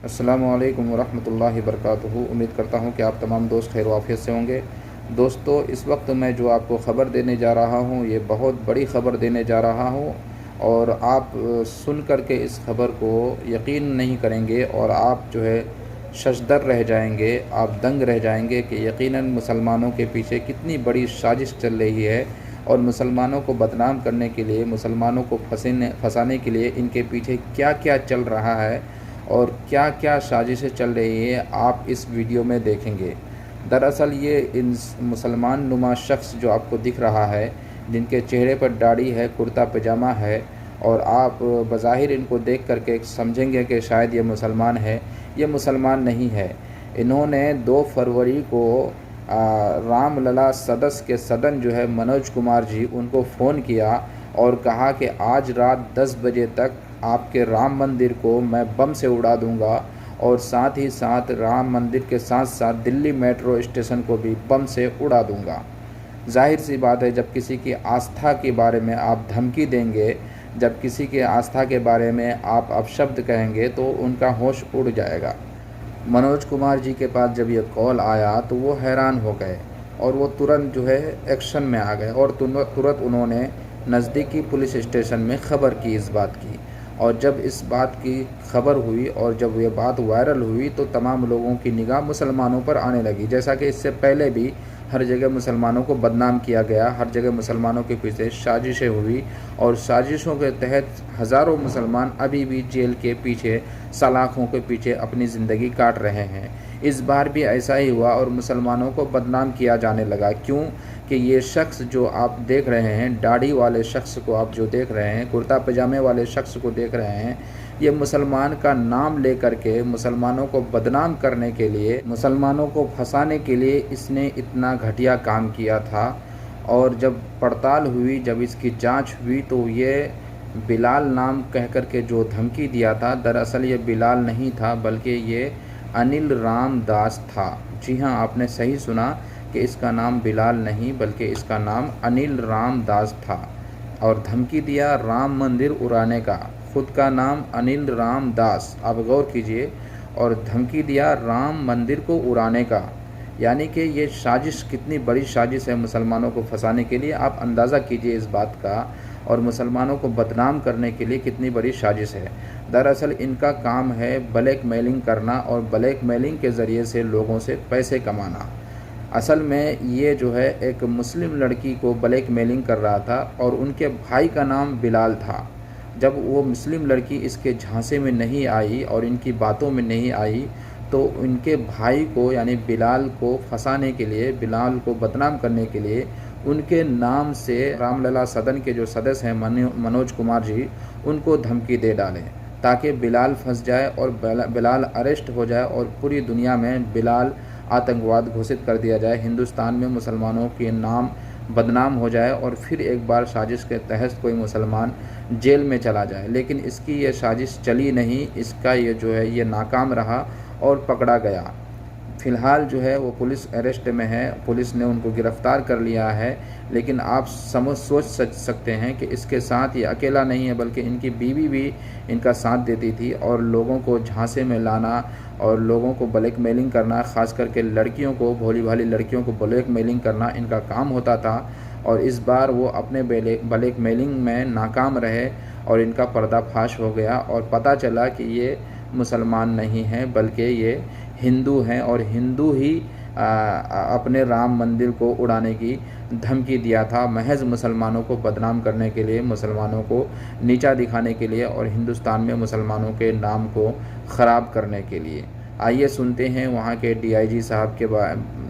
अस्सलामुअलैकुम वरहमतुल्लाहि वबरकातुहू। उम्मीद करता हूँ कि आप तमाम दोस्त खैर वाफ़ियत से होंगे। दोस्तों, इस वक्त मैं जो आपको ख़बर देने जा रहा हूँ, ये बहुत बड़ी ख़बर देने जा रहा हूँ और आप सुन कर के इस ख़बर को यकीन नहीं करेंगे और आप जो है शशदर रह जाएंगे, आप दंग रह जाएंगे कि यकीनन मुसलमानों के पीछे कितनी बड़ी साजिश चल रही है और मुसलमानों को बदनाम करने के लिए, मुसलमानों को फंसाने के लिए इनके पीछे क्या क्या चल रहा है और क्या क्या साजिशें चल रही है, आप इस वीडियो में देखेंगे। दरअसल ये इन मुसलमान नुमा शख्स जो आपको दिख रहा है, जिनके चेहरे पर दाढ़ी है, कुर्ता पजामा है और आप बज़ाहिर इनको देख करके समझेंगे कि शायद ये मुसलमान है, ये मुसलमान नहीं है। इन्होंने 2 फरवरी को रामलला सदस्य के सदन जो है मनोज कुमार जी, उनको फ़ोन किया और कहा कि आज रात 10 बजे तक आपके राम मंदिर को मैं बम से उड़ा दूंगा और साथ ही साथ राम मंदिर के साथ साथ दिल्ली मेट्रो स्टेशन को भी बम से उड़ा दूंगा। जाहिर सी बात है, जब किसी की आस्था के बारे में आप धमकी देंगे, जब किसी के आस्था के बारे में आप अपशब्द कहेंगे तो उनका होश उड़ जाएगा। मनोज कुमार जी के पास जब ये कॉल आया तो वो हैरान हो गए और वो तुरंत जो है एक्शन में आ गए और तुरंत उन्होंने नज़दीकी पुलिस स्टेशन में ख़बर की इस बात की। और जब इस बात की खबर हुई और जब ये बात वायरल हुई तो तमाम लोगों की निगाह मुसलमानों पर आने लगी। जैसा कि इससे पहले भी हर जगह मुसलमानों को बदनाम किया गया, हर जगह मुसलमानों के पीछे साजिशें हुई और साजिशों के तहत हज़ारों मुसलमान अभी भी जेल के पीछे, सलाखों के पीछे अपनी ज़िंदगी काट रहे हैं। इस बार भी ऐसा ही हुआ और मुसलमानों को बदनाम किया जाने लगा। क्यों कि ये शख्स जो आप देख रहे हैं, दाढ़ी वाले शख्स को आप जो देख रहे हैं, कुर्ता पजामे वाले शख्स को देख रहे हैं, ये मुसलमान का नाम लेकर के मुसलमानों को बदनाम करने के लिए, मुसलमानों को फंसाने के लिए इसने इतना घटिया काम किया था। और जब पड़ताल हुई, जब इसकी जांच हुई तो ये बिलाल नाम कह कर के जो धमकी दिया था, दरअसल ये बिलाल नहीं था बल्कि ये अनिल राम दास था। जी हाँ, आपने सही सुना कि इसका नाम बिलाल नहीं बल्कि इसका नाम अनिल राम दास था और धमकी दिया राम मंदिर उड़ाने का। खुद का नाम अनिल राम दास, आप गौर कीजिए, और धमकी दिया राम मंदिर को उड़ाने का। यानी कि ये साजिश कितनी बड़ी साजिश है मुसलमानों को फंसाने के लिए, आप अंदाज़ा कीजिए इस बात का, और मुसलमानों को बदनाम करने के लिए कितनी बड़ी साजिश है। दरअसल इनका काम है ब्लैक मेलिंग करना और ब्लैक मेलिंग के ज़रिए से लोगों से पैसे कमाना। असल में ये जो है एक मुस्लिम लड़की को ब्लैक मेलिंग कर रहा था और उनके भाई का नाम बिलाल था। जब वो मुस्लिम लड़की इसके झांसे में नहीं आई और इनकी बातों में नहीं आई तो इनके भाई को यानी बिलाल को फंसाने के लिए, बिलाल को बदनाम करने के लिए उनके नाम से रामलला सदन के जो सदस्य हैं मनोज कुमार जी, उनको धमकी दे डालें ताकि बिलाल फंस जाए और बिलाल अरेस्ट हो जाए और पूरी दुनिया में बिलाल आतंकवाद घोषित कर दिया जाए, हिंदुस्तान में मुसलमानों के नाम बदनाम हो जाए और फिर एक बार साजिश के तहत कोई मुसलमान जेल में चला जाए। लेकिन इसकी ये साजिश चली नहीं, इसका ये जो है ये नाकाम रहा और पकड़ा गया। फ़िलहाल जो है वो पुलिस अरेस्ट में है, पुलिस ने उनको गिरफ़्तार कर लिया है। लेकिन आप सोच सकते हैं कि इसके साथ ये अकेला नहीं है बल्कि इनकी बीवी भी इनका साथ देती थी और लोगों को झांसे में लाना और लोगों को ब्लैकमेलिंग करना, ख़ास करके लड़कियों को, भोली भाली लड़कियों को ब्लैकमेलिंग करना इनका काम होता था। और इस बार वो अपने ब्लैकमेलिंग में नाकाम रहे और इनका पर्दाफाश हो गया और पता चला कि ये मुसलमान नहीं हैं बल्कि ये हिंदू हैं और हिंदू ही अपने राम मंदिर को उड़ाने की धमकी दिया था, महज मुसलमानों को बदनाम करने के लिए, मुसलमानों को नीचा दिखाने के लिए और हिंदुस्तान में मुसलमानों के नाम को ख़राब करने के लिए। आइए सुनते हैं वहाँ के डीआईजी साहब के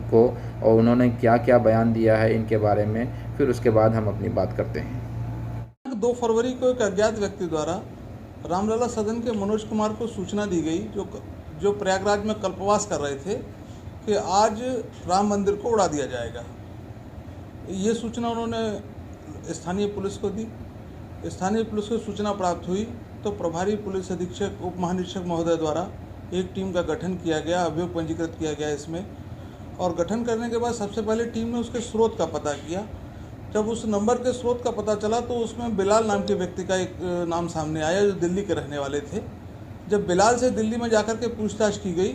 को और उन्होंने क्या क्या बयान दिया है इनके बारे में, फिर उसके बाद हम अपनी बात करते हैं। 2 फरवरी को एक अज्ञात व्यक्ति द्वारा रामलला सदन के मनोज कुमार को सूचना दी गई, जो प्रयागराज में कल्पवास कर रहे थे, कि आज राम मंदिर को उड़ा दिया जाएगा। ये सूचना उन्होंने स्थानीय पुलिस को दी। स्थानीय पुलिस को सूचना प्राप्त हुई तो प्रभारी पुलिस अधीक्षक, उप महानिरीक्षक महोदय द्वारा एक टीम का गठन किया गया, अभियोग पंजीकृत किया गया इसमें। और गठन करने के बाद सबसे पहले टीम ने उसके स्रोत का पता किया। जब उस नंबर के स्रोत का पता चला तो उसमें बिलाल नाम के व्यक्ति का एक नाम सामने आया जो दिल्ली के रहने वाले थे। जब बिलाल से दिल्ली में जाकर के पूछताछ की गई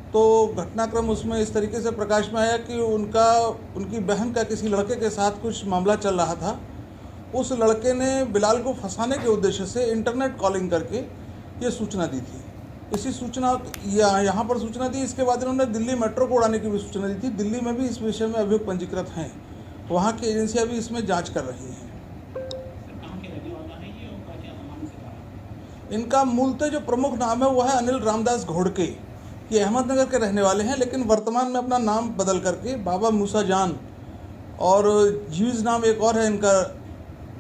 तो घटनाक्रम उसमें इस तरीके से प्रकाश में आया कि उनकी बहन का किसी लड़के के साथ कुछ मामला चल रहा था। उस लड़के ने बिलाल को फंसाने के उद्देश्य से इंटरनेट कॉलिंग करके ये सूचना दी थी। इसी सूचना यहाँ पर सूचना दी, इसके बाद इन्होंने दिल्ली मेट्रो को उड़ाने की भी सूचना दी थी। दिल्ली में भी इस विषय में अभियोग पंजीकृत हैं, वहाँ की एजेंसियाँ भी इसमें जांच कर रही हैं। इनका मूलतः जो प्रमुख नाम है वो है अनिल रामदास घोड़के। ये अहमदनगर के रहने वाले हैं, लेकिन वर्तमान में अपना नाम बदल करके बाबा मूसा जान और जीविज नाम एक और है इनका,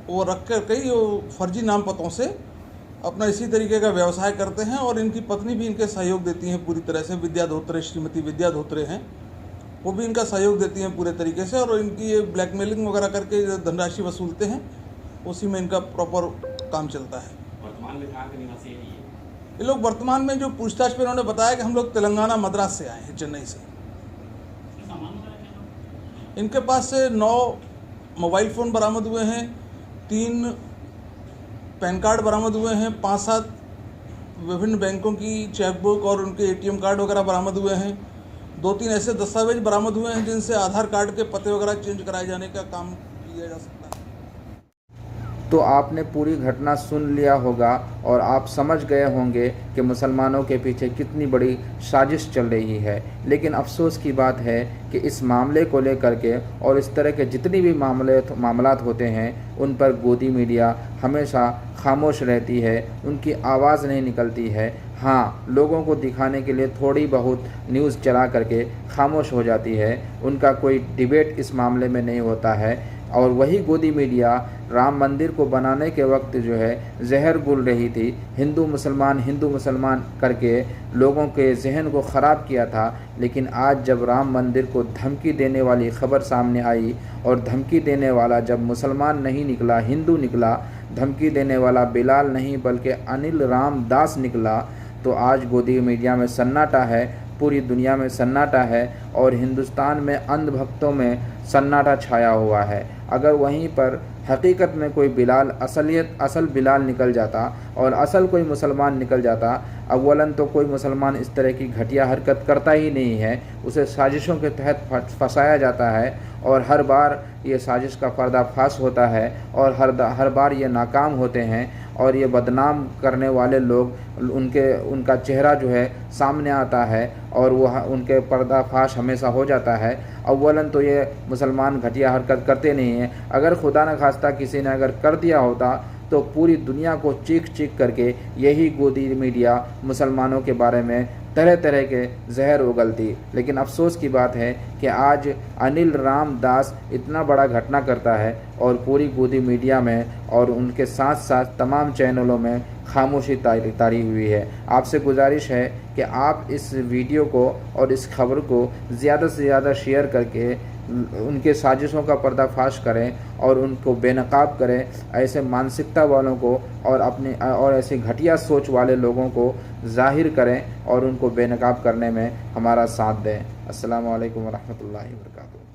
वो रख कर कई फर्जी नाम पतों से अपना इसी तरीके का व्यवसाय करते हैं। और इनकी पत्नी भी इनके सहयोग देती हैं पूरी तरह से, विद्या धोत्रे, श्रीमती विद्या धोत्रे हैं, वो भी इनका सहयोग देती हैं पूरे तरीके से। और इनकी ये ब्लैकमेलिंग वगैरह करके जो धनराशि वसूलते हैं, उसी में इनका प्रॉपर काम चलता है। वर्तमान में कहाँ के निवासी है ये लोग? वर्तमान में जो पूछताछ पे उन्होंने बताया कि हम लोग तेलंगाना मद्रास से आए हैं, चेन्नई से। इनके पास से 9 मोबाइल फ़ोन बरामद हुए हैं, 3 पैन कार्ड बरामद हुए हैं, 5-7 विभिन्न बैंकों की चेकबुक और उनके ATM कार्ड वगैरह बरामद हुए हैं। 2-3 ऐसे दस्तावेज बरामद हुए हैं जिनसे आधार कार्ड के पते वगैरह चेंज कराए जाने का काम किया जा सकता है। तो आपने पूरी घटना सुन लिया होगा और आप समझ गए होंगे कि मुसलमानों के पीछे कितनी बड़ी साजिश चल रही है। लेकिन अफसोस की बात है कि इस मामले को लेकर के और इस तरह के जितनी भी मामलात होते हैं, उन पर गोदी मीडिया हमेशा खामोश रहती है, उनकी आवाज़ नहीं निकलती है। हाँ, लोगों को दिखाने के लिए थोड़ी बहुत न्यूज़ चला करके खामोश हो जाती है, उनका कोई डिबेट इस मामले में नहीं होता है। और वही गोदी मीडिया राम मंदिर को बनाने के वक्त जो है जहर घुल रही थी, हिंदू मुसलमान करके लोगों के जहन को ख़राब किया था। लेकिन आज जब राम मंदिर को धमकी देने वाली ख़बर सामने आई और धमकी देने वाला जब मुसलमान नहीं निकला, हिंदू निकला, धमकी देने वाला बिलाल नहीं बल्कि अनिल रामदास निकला, तो आज गोदी मीडिया में सन्नाटा है, पूरी दुनिया में सन्नाटा है और हिंदुस्तान में अंधभक्तों में सन्नाटा छाया हुआ है। अगर वहीं पर हकीकत में कोई बिलाल असल बिलाल निकल जाता और असल कोई मुसलमान निकल जाता, अव्वलन तो कोई मुसलमान इस तरह की घटिया हरकत करता ही नहीं है, उसे साजिशों के तहत फंसाया जाता है और हर बार ये साजिश का पर्दाफाश होता है और हर बार ये नाकाम होते हैं और ये बदनाम करने वाले लोग उनका चेहरा जो है सामने आता है और वह उनके पर्दाफाश हमेशा हो जाता है। अव्वलन तो ये मुसलमान घटिया हरकत करते नहीं हैं। अगर खुदा न खास्ता किसी ने अगर कर दिया होता तो पूरी दुनिया को चीख करके यही गोदी मीडिया मुसलमानों के बारे में तरह तरह के जहर उगलती। लेकिन अफसोस की बात है कि आज अनिल रामदास इतना बड़ा घटना करता है और पूरी गोदी मीडिया में और उनके साथ साथ तमाम चैनलों में खामोशी तारी हुई है। आपसे गुजारिश है कि आप इस वीडियो को और इस खबर को ज़्यादा से ज़्यादा शेयर करके उनके साजिशों का पर्दाफाश करें और उनको बेनकाब करें। ऐसे मानसिकता वालों को और ऐसे घटिया सोच वाले लोगों को ज़ाहिर करें और उनको बेनकाब करने में हमारा साथ दें। अस्सलामु अलैकुम वरहमतुल्लाहि वबरकातुहू।